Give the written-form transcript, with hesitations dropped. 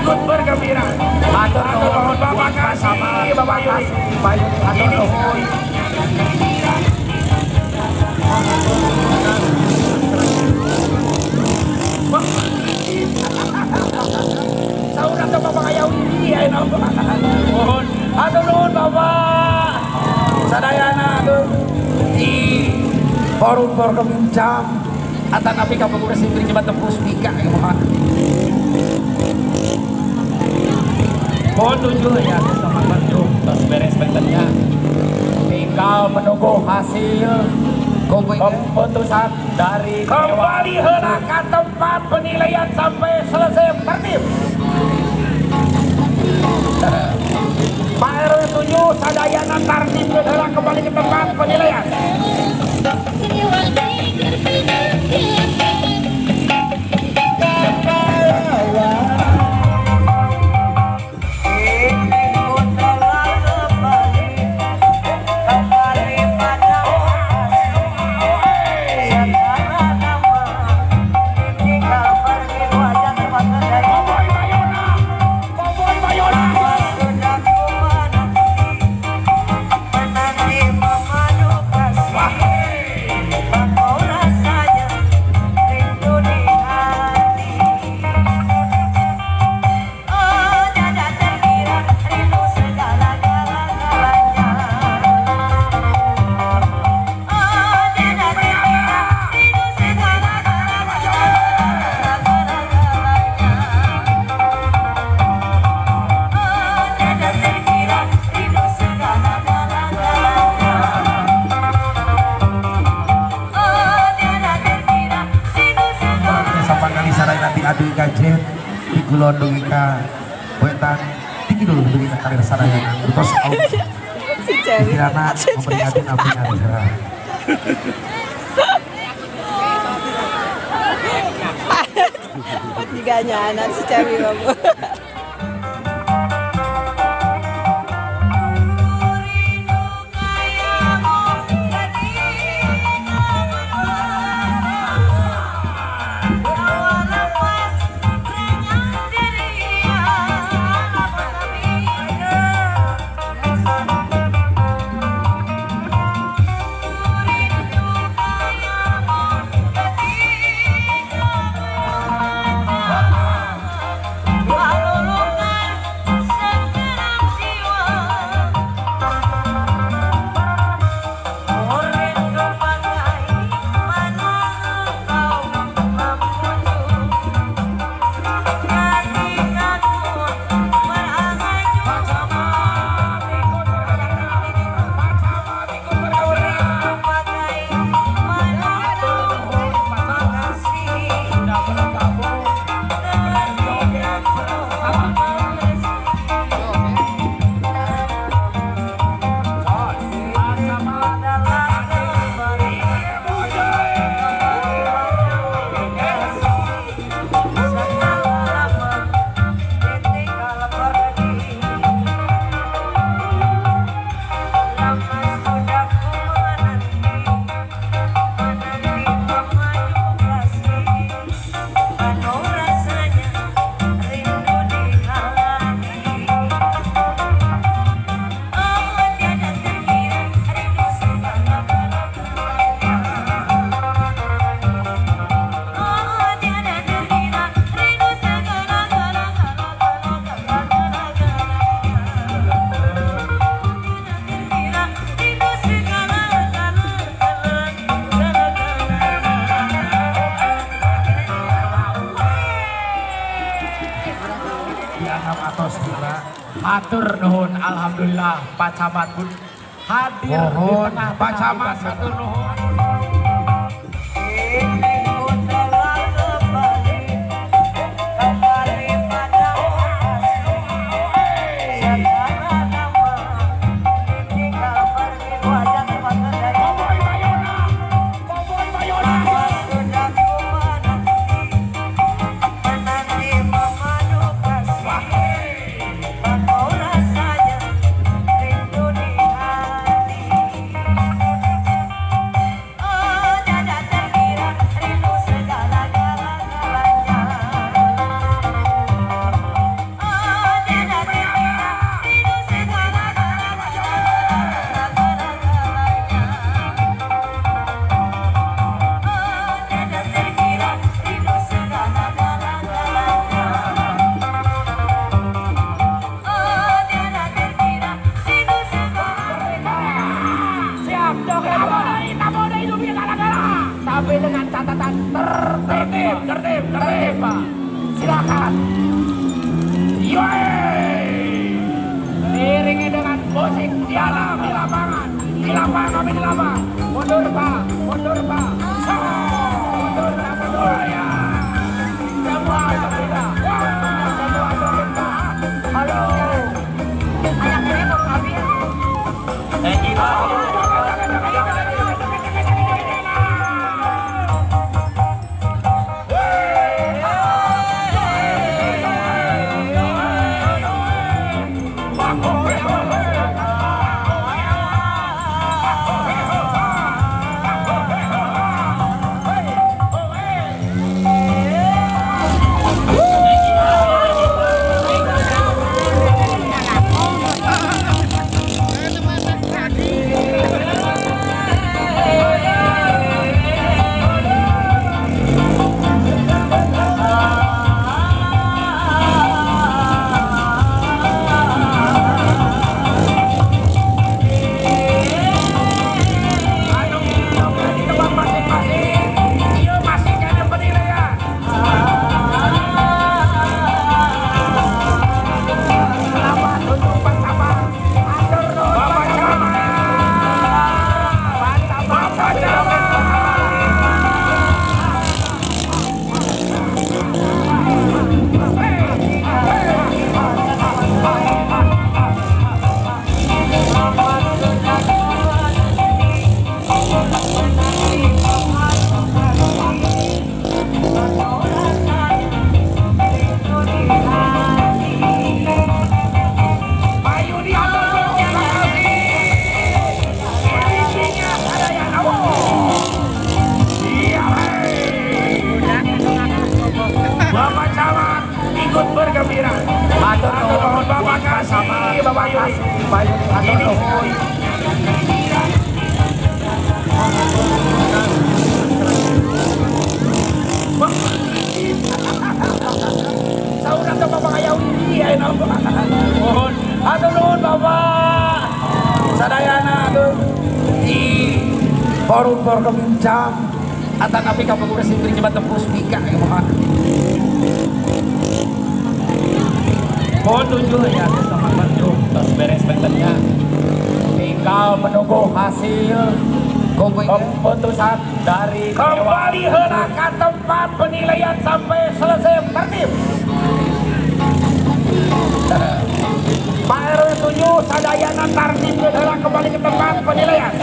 ikut bergembira. Matur nuwun Bapak kasih, Bapak Yuri. Matur nuwun. Saudara tuh Bapak kayak Yuri ya, mohon. Atur nuhun Bapak. Sadayana tuh di forum berbincang. Atan api kapungkur sendiri coba tembus pika ya mohon. Mohon tujuh ya sama tujuh terus beres bentennya. Tinggal menunggu hasil keputusan dari kembali heula ke tempat penilaian sampai selesai tertib. Pak RW 7 sadayana tertib heula kembali ke tempat penilaian. Adu gajet di Kulon Dungika Wetan tinggi dulu Dungika karir sadayana terus si Cewi anak memperingati Nabi Nadira juga anak si Cewi babu. Matur nuhun, alhamdulillah Pak Camat pun hadir di tengah Pak Camat. Matur nuhun. masyarakat. Diiringi dengan musik dialam di lapangan. Di lapangan kami di lapangan. Mundur Pak, mundur Pak. So, mundur ya. Semua gembira. Semua gembira. Halo. Bapak Camat ikut bergembira. Atur nuhun Bapak kasih, Bapak Yuri. Atur nuhun. Saurang ke Bapak Ayau ini ya nuhun. Atur nuhun Bapak. Sadayana di forum berbincang atau tapi kamu udah sendiri coba tembus pika ya Bapak. Mohon tujuh ya sama bantu terus beres bentennya. Tinggal menunggu hasil keputusan dari kembali hendak ke tempat penilaian sampai selesai tertib. Pak RW 7 sadayana tertib hendak kembali ke tempat penilaian.